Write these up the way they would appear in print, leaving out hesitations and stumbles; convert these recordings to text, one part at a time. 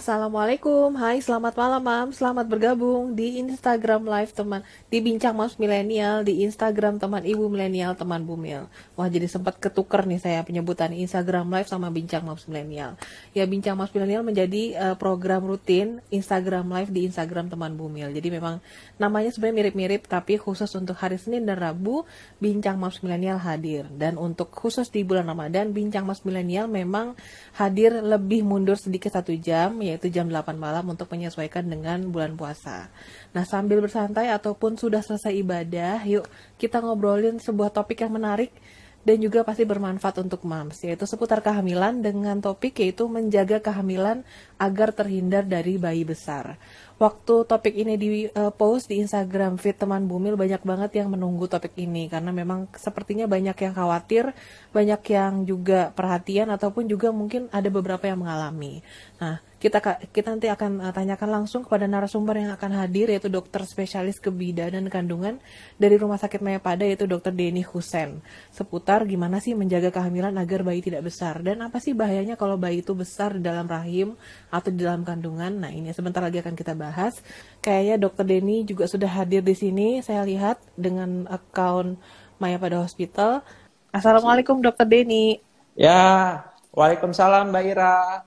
Assalamualaikum, hai selamat malam Mam, selamat bergabung di Instagram Live teman, di Bincang Moms Milenial, di Instagram teman Ibu Milenial, teman Bumil. Wah jadi sempat ketuker nih saya penyebutan Instagram Live sama Bincang Moms Milenial. Ya Bincang Moms Milenial menjadi program rutin Instagram Live di Instagram teman Bumil. Jadi memang namanya sebenarnya mirip-mirip, tapi khusus untuk hari Senin dan Rabu, Bincang Moms Milenial hadir. Dan untuk khusus di bulan Ramadan, Bincang Moms Milenial memang hadir lebih mundur sedikit 1 jam, yaitu jam 8 malam untuk menyesuaikan dengan bulan puasa. Nah, sambil bersantai ataupun sudah selesai ibadah, yuk kita ngobrolin sebuah topik yang menarik dan juga pasti bermanfaat untuk moms, yaitu seputar kehamilan dengan topik yaitu menjaga kehamilan agar terhindar dari bayi besar. Waktu topik ini di post di Instagram feed teman Bumil, banyak banget yang menunggu topik ini karena memang sepertinya banyak yang khawatir, banyak yang juga perhatian ataupun juga mungkin ada beberapa yang mengalami. Nah, kita nanti akan tanyakan langsung kepada narasumber yang akan hadir, yaitu dokter spesialis kebidanan dan kandungan dari Rumah Sakit Mayapada, yaitu Dr. Denny Husen, seputar gimana sih menjaga kehamilan agar bayi tidak besar dan apa sih bahayanya kalau bayi itu besar di dalam rahim atau di dalam kandungan. Nah, ini sebentar lagi akan kita bahas. Kayaknya Dr. Denny juga sudah hadir di sini, saya lihat dengan akun Mayapada Hospital. Assalamualaikum Dr. Denny. Ya, waalaikumsalam Mbak Ira.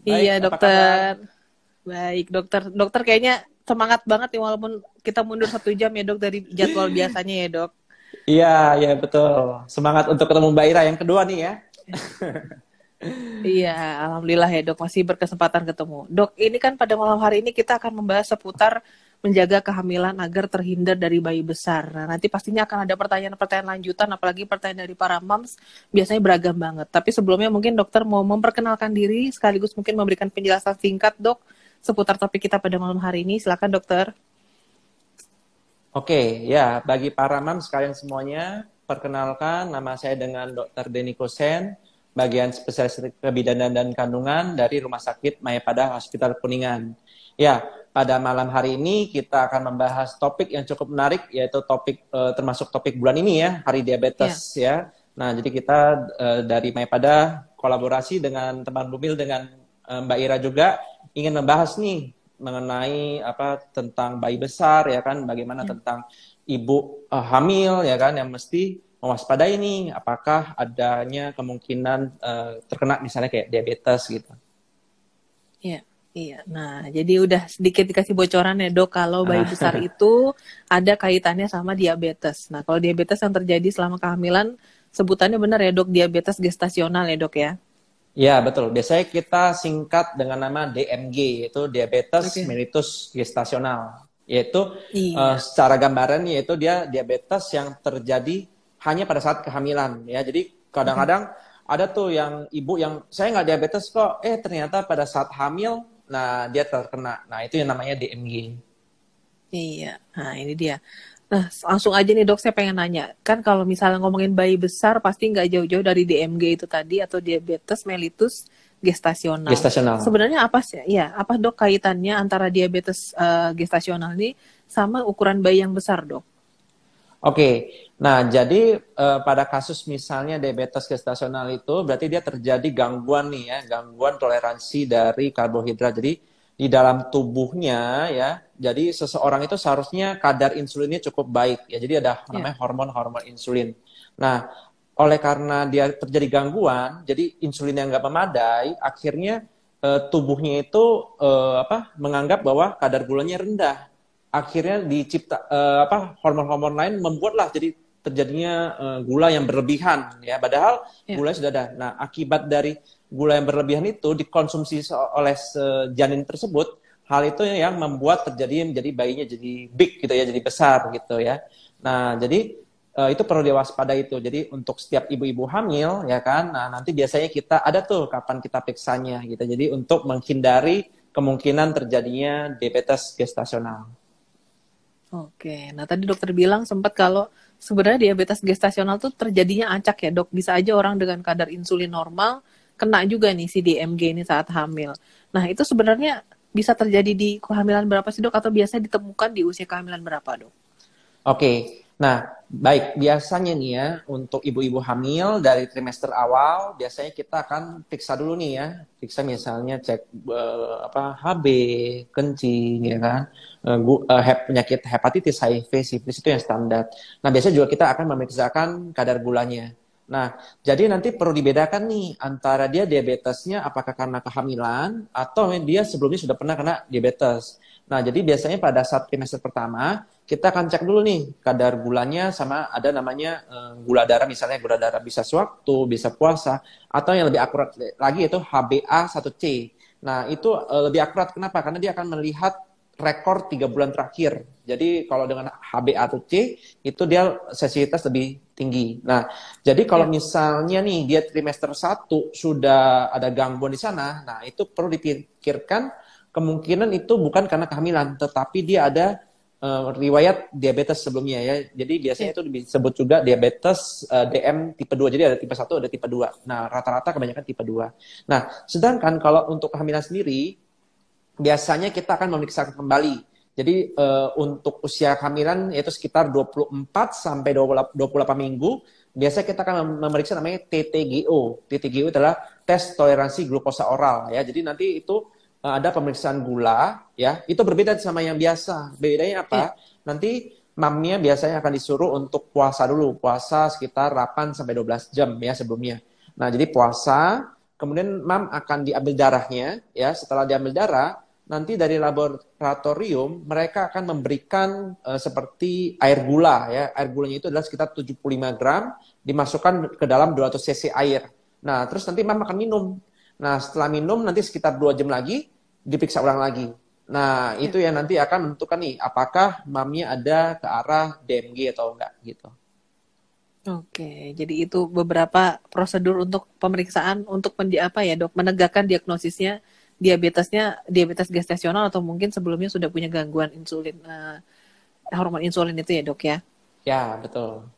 Baik, Iya apa kabar? dokter, baik dokter. Dokter kayaknya semangat banget nih walaupun kita mundur 1 jam ya dok dari jadwal biasanya ya dok. Iya, ya betul. Semangat untuk ketemu Mbak Ira yang kedua nih ya. Iya, alhamdulillah ya dok masih berkesempatan ketemu. Dok, ini kan pada malam hari ini kita akan membahas seputar menjaga kehamilan agar terhindar dari bayi besar. Nah, nanti pastinya akan ada pertanyaan-pertanyaan lanjutan, apalagi pertanyaan dari para moms biasanya beragam banget. Tapi sebelumnya mungkin dokter mau memperkenalkan diri sekaligus mungkin memberikan penjelasan singkat dok seputar topik kita pada malam hari ini. Silakan dokter. Oke, ya bagi para mam sekalian semuanya, perkenalkan nama saya dengan Dr. Denny Kosen, bagian spesialis kebidanan dan kandungan dari Rumah Sakit Mayapada Hospital Kuningan. Ya, pada malam hari ini kita akan membahas topik yang cukup menarik, yaitu topik termasuk topik bulan ini ya, Hari Diabetes ya. Nah, jadi kita dari Mayapada kolaborasi dengan teman Bumil dengan Mbak Ira juga ingin membahas nih mengenai apa tentang bayi besar ya kan, bagaimana tentang ibu hamil ya kan yang mesti mewaspadai nih apakah adanya kemungkinan terkena misalnya kayak diabetes gitu. Iya, iya. Nah, jadi udah sedikit dikasih bocoran ya dok, kalau bayi besar itu ada kaitannya sama diabetes. Nah, kalau diabetes yang terjadi selama kehamilan, sebutannya benar ya dok, diabetes gestasional ya dok ya? Ya betul, biasanya kita singkat dengan nama DMG, yaitu diabetes Oke. mellitus gestasional. Yaitu Iya. secara gambaran yaitu dia diabetes yang terjadi hanya pada saat kehamilan ya. Jadi Oke. kadang-kadang ada tuh yang ibu yang saya nggak diabetes kok, ternyata pada saat hamil, nah dia terkena. Nah itu yang namanya DMG. Iya. Nah, ini dia. Nah, langsung aja nih dok, saya pengen nanya. Kan kalau misalnya ngomongin bayi besar, pasti nggak jauh-jauh dari DMG itu tadi, atau diabetes mellitus gestasional. Gestasional. Sebenarnya apa sih? Ya, apa dok kaitannya antara diabetes gestasional ini sama ukuran bayi yang besar dok? Oke, nah jadi pada kasus misalnya diabetes gestasional itu berarti dia terjadi gangguan nih ya, gangguan toleransi dari karbohidrat. Jadi di dalam tubuhnya ya, jadi seseorang itu seharusnya kadar insulinnya cukup baik ya. Jadi ada Ya. namanya hormon-hormon insulin. Nah, oleh karena dia terjadi gangguan, jadi insulin yang nggak memadai, akhirnya tubuhnya itu menganggap bahwa kadar gulanya rendah, akhirnya dicipta hormon-hormon lain membuatlah jadi terjadinya gula yang berlebihan ya, padahal Ya. gula sudah ada. Nah, akibat dari gula yang berlebihan itu dikonsumsi oleh janin tersebut, hal itu yang membuat terjadi menjadi bayinya jadi big gitu ya, jadi besar gitu ya. Nah, jadi itu perlu diwaspadai itu. Jadi untuk setiap ibu-ibu hamil ya kan, nah nanti biasanya kita ada tuh kapan kita periksanya gitu. Jadi untuk menghindari kemungkinan terjadinya diabetes gestasional. Oke. Nah, tadi dokter bilang sempat kalau sebenarnya diabetes gestasional tuh terjadinya acak ya dok. Bisa aja orang dengan kadar insulin normal kena juga nih si DMG ini saat hamil. Nah, itu sebenarnya bisa terjadi di kehamilan berapa sih dok? Atau biasanya ditemukan di usia kehamilan berapa dok? Oke, nah baik biasanya nih ya untuk ibu-ibu hamil dari trimester awal biasanya kita akan periksa dulu nih ya, periksa misalnya cek HB, kencing ya kan, penyakit hepatitis, HIV, sifilis itu yang standar. Nah biasanya juga kita akan memeriksakan kadar gulanya. Nah jadi nanti perlu dibedakan nih antara dia diabetesnya apakah karena kehamilan atau dia sebelumnya sudah pernah kena diabetes. Nah, jadi biasanya pada saat trimester pertama, kita akan cek dulu nih kadar gulanya sama ada namanya gula darah, misalnya gula darah bisa sewaktu, bisa puasa, atau yang lebih akurat lagi itu HbA1c. Nah, itu lebih akurat kenapa? Karena dia akan melihat rekor 3 bulan terakhir. Jadi kalau dengan HbA1c itu dia sensitivitas lebih tinggi. Nah, jadi kalau Ya. misalnya nih dia trimester 1 sudah ada gangguan di sana, nah itu perlu dipikirkan kemungkinan itu bukan karena kehamilan, tetapi dia ada riwayat diabetes sebelumnya ya. Jadi biasanya Ya. itu disebut juga diabetes DM tipe 2. Jadi ada tipe 1, ada tipe 2. Nah, rata-rata kebanyakan tipe 2. Nah, sedangkan kalau untuk kehamilan sendiri, biasanya kita akan memeriksa kembali. Jadi untuk usia kehamilan yaitu sekitar 24 sampai 28 minggu, biasanya kita akan memeriksa namanya TTGO. TTGO adalah tes toleransi glukosa oral ya. Jadi nanti itu ada pemeriksaan gula ya. Itu berbeda sama yang biasa. Bedanya Ya. apa? Nanti mamnya biasanya akan disuruh untuk puasa dulu. Puasa sekitar 8 sampai 12 jam ya sebelumnya. Nah, jadi puasa, kemudian mam akan diambil darahnya ya. Setelah diambil darah, nanti dari laboratorium mereka akan memberikan seperti air gula ya. Air gulanya itu adalah sekitar 75 gram dimasukkan ke dalam 200 cc air. Nah, terus nanti mam akan minum. Nah, setelah minum nanti sekitar 2 jam lagi diperiksa ulang lagi. Nah, Ya. itu yang nanti akan menentukan nih apakah mamnya ada ke arah DMG atau enggak gitu. Oke, jadi itu beberapa prosedur untuk pemeriksaan untuk apa ya dok, menegakkan diagnosisnya diabetes gestasional atau mungkin sebelumnya sudah punya gangguan insulin, hormon insulin itu ya dok ya. Ya, betul.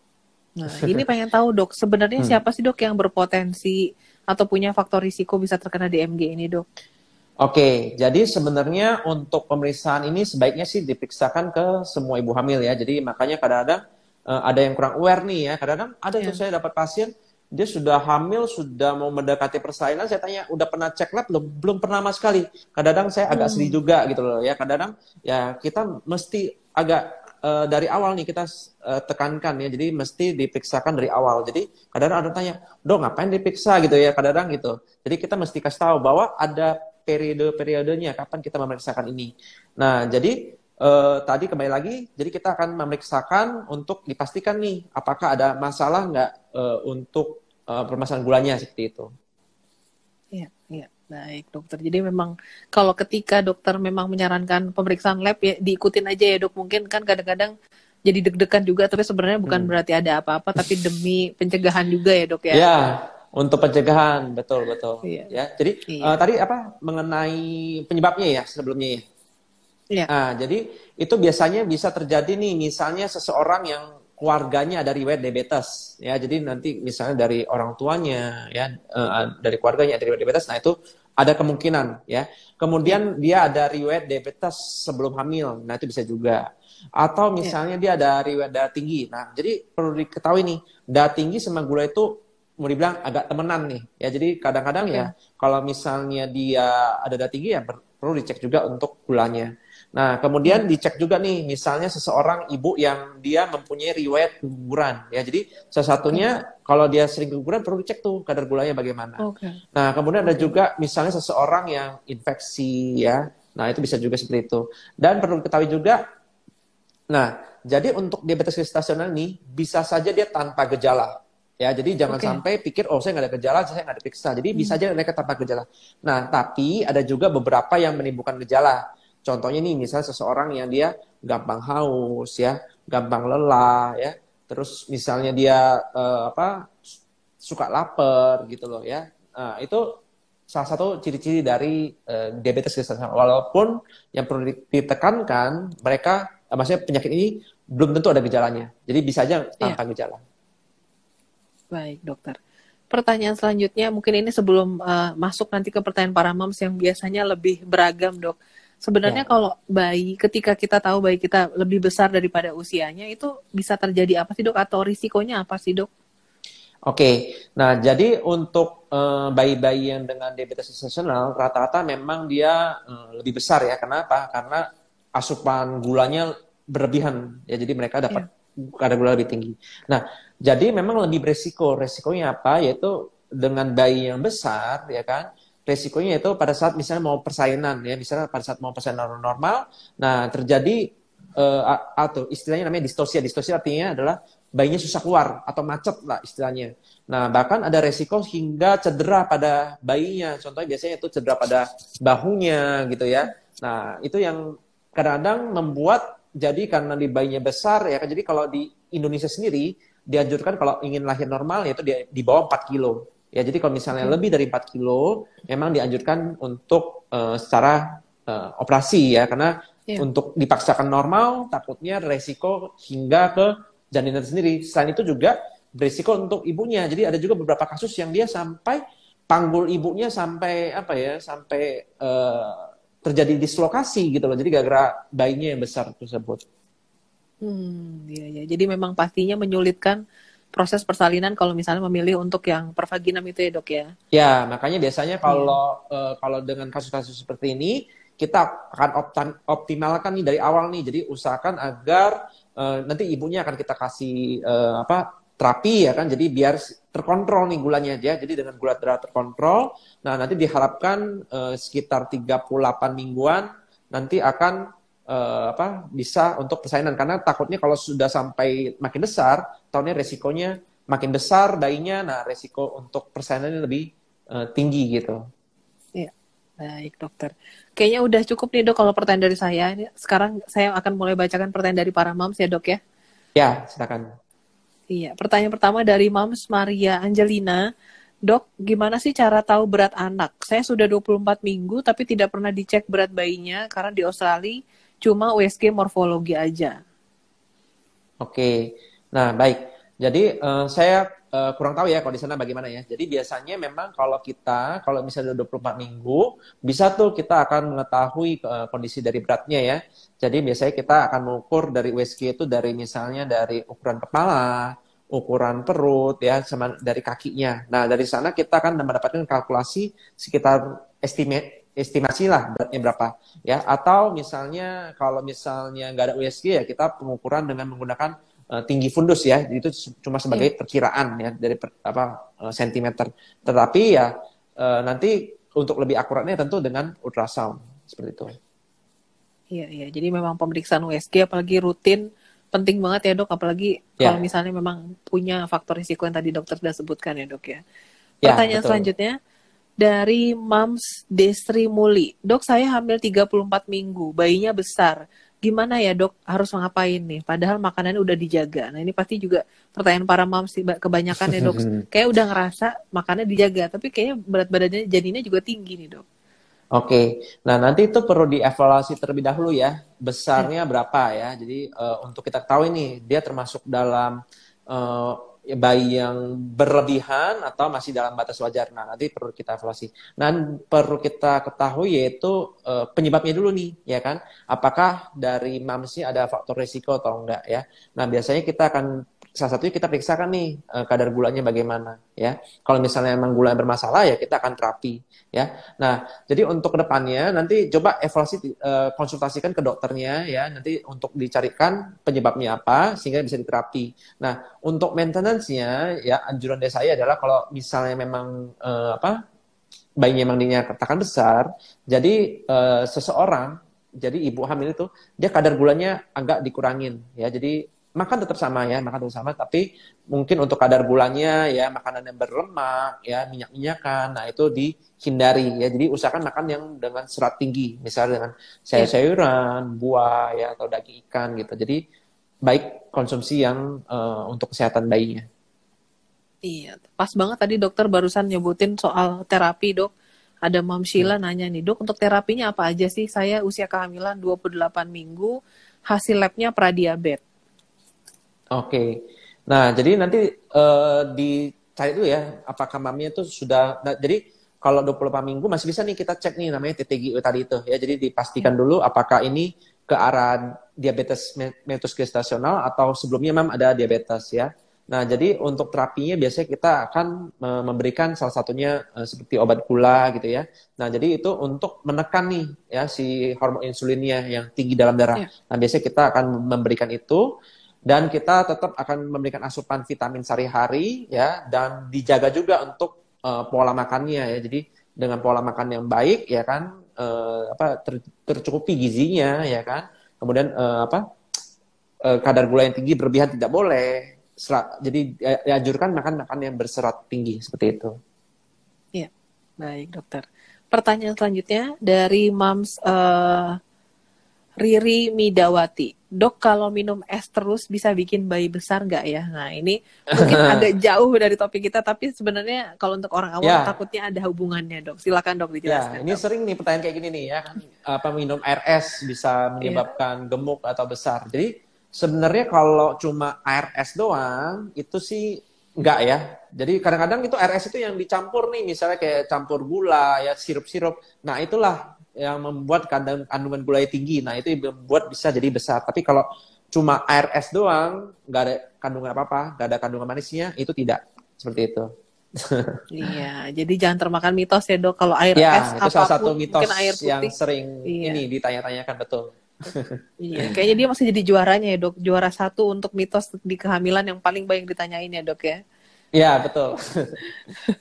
Nah, ini pengen tahu dok, sebenarnya Hmm. siapa sih dok yang berpotensi atau punya faktor risiko bisa terkena DMG ini dok? Oke, jadi sebenarnya untuk pemeriksaan ini sebaiknya sih diperiksakan ke semua ibu hamil ya. Jadi makanya kadang-kadang ada yang kurang aware nih ya. Kadang-kadang ada tuh Ya. saya dapat pasien, dia sudah hamil, sudah mau mendekati persalinan, saya tanya, udah pernah cek lab belum? Belum pernah sama sekali. Kadang-kadang saya agak sedih juga gitu loh ya. Kadang-kadang ya kita mesti agak dari awal nih kita tekankan ya. Jadi mesti diperiksakan dari awal. Jadi kadang-kadang ada tanya, dong ngapain diperiksa gitu ya. Kadang-kadang gitu. Jadi kita mesti kasih tahu bahwa ada periode-periodenya kapan kita memeriksakan ini. Nah, jadi tadi kembali lagi, jadi kita akan memeriksakan untuk dipastikan nih apakah ada masalah nggak untuk permasalahan gulanya seperti itu. Iya, iya. Baik, dokter. Jadi memang kalau ketika dokter memang menyarankan pemeriksaan lab ya diikutin aja ya, Dok. Mungkin kan kadang-kadang jadi deg-degan juga, tapi sebenarnya bukan Hmm. berarti ada apa-apa, tapi demi pencegahan juga ya, Dok ya. Ya, untuk pencegahan betul betul. Iya. Ya, jadi Iya. tadi apa mengenai penyebabnya ya sebelumnya ya. Iya. Nah, jadi itu biasanya bisa terjadi nih, misalnya seseorang yang keluarganya ada riwayat diabetes, ya. Jadi nanti misalnya dari orang tuanya, ya, dari keluarganya ada riwayat diabetes. Nah, itu ada kemungkinan, ya. Iya. Kemudian dia ada riwayat diabetes sebelum hamil, nah itu bisa juga. Atau Iya. misalnya dia ada riwayat darah tinggi. Nah, jadi perlu diketahui nih, darah tinggi sama gula itu mau dibilang agak temenan nih, ya. Jadi kadang-kadang ya, Oke. kalau misalnya dia ada darah tinggi ya perlu dicek juga untuk gulanya. Nah, Iya. kemudian dicek juga nih, misalnya seseorang ibu yang dia mempunyai riwayat keguguran, ya. Jadi salah Oke. satunya kalau dia sering keguguran perlu dicek tuh kadar gulanya bagaimana. Oke. Nah, kemudian ada Oke. juga misalnya seseorang yang infeksi, ya. Nah, itu bisa juga seperti itu. Dan perlu diketahui juga, nah, jadi untuk diabetes gestasional ini bisa saja dia tanpa gejala. Ya, jadi jangan Oke. sampai pikir, oh saya nggak ada gejala, saya nggak diperiksa. Jadi bisa Hmm. aja mereka tanpa gejala. Nah, tapi ada juga beberapa yang menimbulkan gejala. Contohnya nih, misalnya seseorang yang dia gampang haus, ya, gampang lelah, ya. Terus misalnya dia suka lapar gitu loh, ya. Nah, itu salah satu ciri-ciri dari diabetes gestasional. Walaupun yang perlu ditekankan, mereka, maksudnya penyakit ini belum tentu ada gejalanya. Jadi bisa aja Iya. tanpa gejala. Baik, dokter. Pertanyaan selanjutnya, mungkin ini sebelum masuk nanti ke pertanyaan para moms yang biasanya lebih beragam, Dok. Sebenarnya Ya. kalau bayi, ketika kita tahu bayi kita lebih besar daripada usianya, itu bisa terjadi apa sih dok? Atau risikonya apa sih dok? Oke, nah jadi untuk bayi-bayi yang dengan diabetes gestasional rata-rata memang dia lebih besar ya. Kenapa? Karena asupan gulanya berlebihan ya. Jadi mereka dapat Ya. kadar gula lebih tinggi. Nah, jadi memang lebih beresiko. Resikonya apa? Yaitu dengan bayi yang besar ya kan. Resikonya itu pada saat misalnya mau persalinan ya, misalnya pada saat mau persalinan normal, nah terjadi atau istilahnya namanya distosia. Distosia artinya adalah bayinya susah keluar atau macet lah istilahnya. Nah, bahkan ada resiko hingga cedera pada bayinya. Contohnya biasanya itu cedera pada bahunya gitu ya. Nah, itu yang kadang-kadang membuat jadi karena di bayinya besar ya. Jadi kalau di Indonesia sendiri dianjurkan kalau ingin lahir normal yaitu di bawah 4 kilo. Ya, jadi kalau misalnya Oke. lebih dari 4 kilo memang dianjurkan untuk secara operasi ya karena Ya. untuk dipaksakan normal takutnya resiko hingga ke janinnya sendiri. Selain itu juga berisiko untuk ibunya. Jadi ada juga beberapa kasus yang dia sampai panggul ibunya sampai apa ya, sampai terjadi dislokasi gitu loh. Jadi gara-gara bayinya yang besar tersebut. Iya, ya. Jadi memang pastinya menyulitkan proses persalinan kalau misalnya memilih untuk yang pervaginam itu ya dok ya. Ya, makanya biasanya Iya. kalau dengan kasus-kasus seperti ini kita akan optimalkan nih dari awal nih. Jadi usahakan agar nanti ibunya akan kita kasih apa terapi ya kan. Jadi biar terkontrol nih gulanya aja. Jadi dengan gula darah terkontrol, nah nanti diharapkan sekitar 38 mingguan nanti akan apa bisa untuk persalinan karena takutnya kalau sudah sampai makin besar, tahunnya resikonya makin besar bayinya, nah resiko untuk persalinannya lebih tinggi gitu. Iya. Baik dokter. Kayaknya udah cukup nih dok kalau pertanyaan dari saya. Sekarang saya akan mulai bacakan pertanyaan dari para moms ya dok ya. Ya, silakan. Iya, pertanyaan pertama dari Moms Maria Angelina. Dok, gimana sih cara tahu berat anak? Saya sudah 24 minggu tapi tidak pernah dicek berat bayinya karena di Australia cuma USG morfologi aja. Oke. Nah, baik. Jadi saya kurang tahu ya kalau di sana bagaimana ya. Jadi biasanya memang kalau misalnya 24 minggu, bisa tuh kita akan mengetahui kondisi dari beratnya ya. Jadi biasanya kita akan mengukur dari USG itu dari misalnya dari ukuran kepala, ukuran perut ya, sama dari kakinya. Nah, dari sana kita akan mendapatkan kalkulasi sekitar estimasi lah beratnya berapa ya. Atau misalnya kalau misalnya nggak ada USG ya kita pengukuran dengan menggunakan tinggi fundus ya, itu cuma Iya, sebagai perkiraan ya dari sentimeter. Tetapi ya nanti untuk lebih akuratnya tentu dengan ultrasound seperti itu. iya, iya. Jadi memang pemeriksaan USG apalagi rutin penting banget ya dok. Apalagi kalau Ya, misalnya memang punya faktor risiko yang tadi dokter sudah sebutkan ya dok ya. ya Pertanyaan betul. selanjutnya dari Mams Desri Muli. Dok, saya hamil 34 minggu, bayinya besar. Gimana ya dok, harus ngapain nih? Padahal makanannya udah dijaga. Nah ini pasti juga pertanyaan para moms sih, kebanyakan ya dok. Kayak udah ngerasa makannya dijaga, tapi kayaknya berat badannya jadinya juga tinggi nih dok. Oke, nah nanti itu perlu dievaluasi terlebih dahulu ya, Ya, besarnya berapa ya. Jadi untuk kita tahu ini dia termasuk dalam bayi yang berlebihan atau masih dalam batas wajar. Nah nanti perlu kita evaluasi. Dan perlu kita ketahui yaitu penyebabnya dulu nih, ya kan? Apakah dari mamsnya ada faktor risiko atau enggak ya? Nah biasanya kita akan salah satunya kita periksakan nih kadar gulanya bagaimana ya. Kalau misalnya emang gula bermasalah ya kita akan terapi ya. Nah jadi untuk kedepannya nanti coba evaluasi konsultasikan ke dokternya ya nanti untuk dicarikan penyebabnya apa sehingga bisa diterapi. Nah untuk maintenance-nya ya anjuran dari saya adalah kalau misalnya memang apa bayinya memang dinyatakan besar, jadi seseorang jadi ibu hamil itu dia kadar gulanya agak dikurangin ya. Jadi makan tetap sama ya, makan tetap sama tapi mungkin untuk kadar gulanya ya makanan yang berlemak ya, minyak-minyakan, nah itu dihindari ya. Jadi usahakan makan yang dengan serat tinggi, misalnya dengan ya, sayur-sayuran, buah ya atau daging ikan gitu. Jadi baik konsumsi yang untuk kesehatan bayinya. iya. Pas banget tadi dokter barusan nyebutin soal terapi dok. Ada Mam Hmm. Sheila nanya nih, dok untuk terapinya apa aja sih? Saya usia kehamilan 28 minggu, hasil labnya pradiabetes. Oke. Nah, jadi nanti dicari dulu ya apakah mamnya itu sudah. Nah, jadi kalau 28 minggu masih bisa nih kita cek nih namanya TTGU tadi itu ya. Jadi dipastikan dulu apakah ini ke arah diabetes mellitus gestasional atau sebelumnya memang ada diabetes ya. Nah, jadi untuk terapinya biasanya kita akan memberikan salah satunya seperti obat gula gitu ya. Nah, jadi itu untuk menekan nih ya si hormon insulinnya yang tinggi dalam darah. Ya. Nah, biasanya kita akan memberikan itu dan kita tetap akan memberikan asupan vitamin sehari-hari ya dan dijaga juga untuk pola makannya ya. Jadi dengan pola makan yang baik ya kan tercukupi gizinya ya kan. Kemudian kadar gula yang tinggi berlebihan tidak boleh. Jadi dianjurkan makan yang berserat tinggi seperti itu. Iya, baik dokter. Pertanyaan selanjutnya dari Mams Riri Midawati. Dok, kalau minum es terus bisa bikin bayi besar nggak ya? Nah, ini mungkin agak jauh dari topik kita, tapi sebenarnya kalau untuk orang awam takutnya ada hubungannya, dok. Silakan dok dijelaskan. Ya, ini sering nih pertanyaan kayak gini nih ya kan. Apa minum air es bisa menyebabkan gemuk atau besar? Jadi sebenarnya kalau cuma air es doang itu sih enggak ya. Jadi kadang-kadang itu air es itu yang dicampur nih, misalnya kayak campur gula ya, sirup-sirup. Nah, itulah yang membuat kandungan gulanya tinggi. Nah, itu membuat bisa jadi besar. Tapi kalau cuma air es doang, nggak ada kandungan apa-apa, nggak ada kandungan manisnya, itu tidak. Seperti itu. Iya, jadi jangan termakan mitos ya dok. Kalau air ya, es itu apapun, salah satu mitos mungkin air putih, yang sering ini ditanya-tanyakan, betul. Iya, kayaknya dia masih jadi juaranya ya dok. Juara 1 untuk mitos di kehamilan yang paling banyak ditanyain ya dok ya. Iya, betul.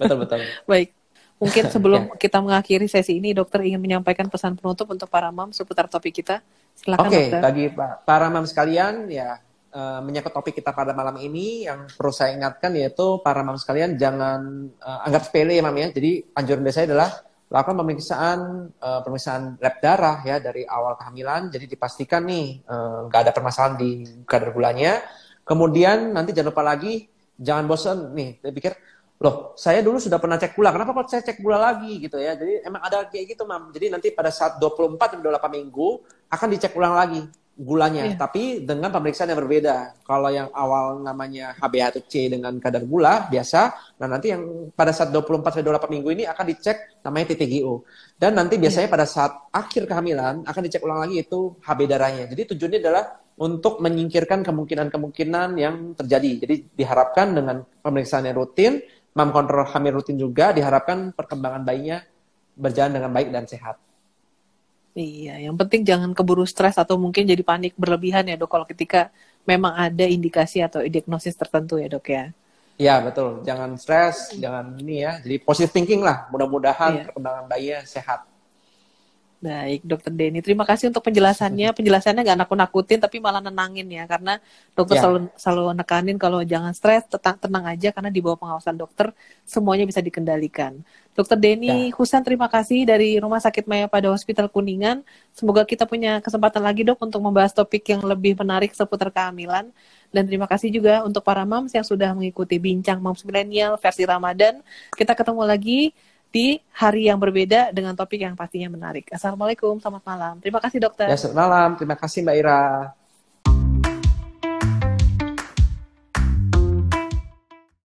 Betul. Baik, mungkin sebelum kita mengakhiri sesi ini, dokter ingin menyampaikan pesan penutup untuk para mam seputar topik kita. Silakan dokter. Bagi para mam sekalian ya, menyangkut topik kita pada malam ini yang perlu saya ingatkan yaitu para mam sekalian jangan anggap sepele ya mam ya. Jadi anjuran dari saya adalah lakukan pemeriksaan lab darah ya dari awal kehamilan. Jadi dipastikan nih nggak ada permasalahan di kadar gulanya. Kemudian nanti jangan lupa lagi, jangan bosan nih. Saya pikir loh saya dulu sudah pernah cek gula, kenapa kok saya cek gula lagi gitu ya. Jadi emang ada kayak gitu mam. Jadi nanti pada saat 24 atau 28 minggu akan dicek ulang lagi gulanya, tapi dengan pemeriksaan yang berbeda. Kalau yang awal namanya HbA1c dengan kadar gula biasa, nah nanti yang pada saat 24 sampai 28 minggu ini akan dicek namanya TTGO. Dan nanti biasanya pada saat akhir kehamilan akan dicek ulang lagi itu Hb darahnya. Jadi tujuannya adalah untuk menyingkirkan kemungkinan-kemungkinan yang terjadi. Jadi diharapkan dengan pemeriksaan yang rutin, mam kontrol hamil rutin juga, diharapkan perkembangan bayinya berjalan dengan baik dan sehat. Iya, yang penting jangan keburu stres atau mungkin jadi panik berlebihan ya dok, kalau ketika memang ada indikasi atau diagnosis tertentu ya dok ya. Ya betul, jangan stres, jangan ini ya, jadi positive thinking lah, mudah-mudahan perkembangan bayinya sehat. Baik, Dokter Denny. Terima kasih untuk penjelasannya. Penjelasannya nggak nakut-nakutin, tapi malah nenangin ya. Karena dokter selalu nekanin kalau jangan stres, tenang aja. Karena di bawah pengawasan dokter, semuanya bisa dikendalikan. Dokter Denny Husan, terima kasih dari Rumah Sakit Mayapada Hospital Kuningan. Semoga kita punya kesempatan lagi dok untuk membahas topik yang lebih menarik seputar kehamilan. Dan terima kasih juga untuk para moms yang sudah mengikuti Bincang Moms Milenial versi Ramadan. Kita ketemu lagi di hari yang berbeda dengan topik yang pastinya menarik. Assalamualaikum, selamat malam. Terima kasih dokter. Ya, selamat malam. Terima kasih Mbak Ira.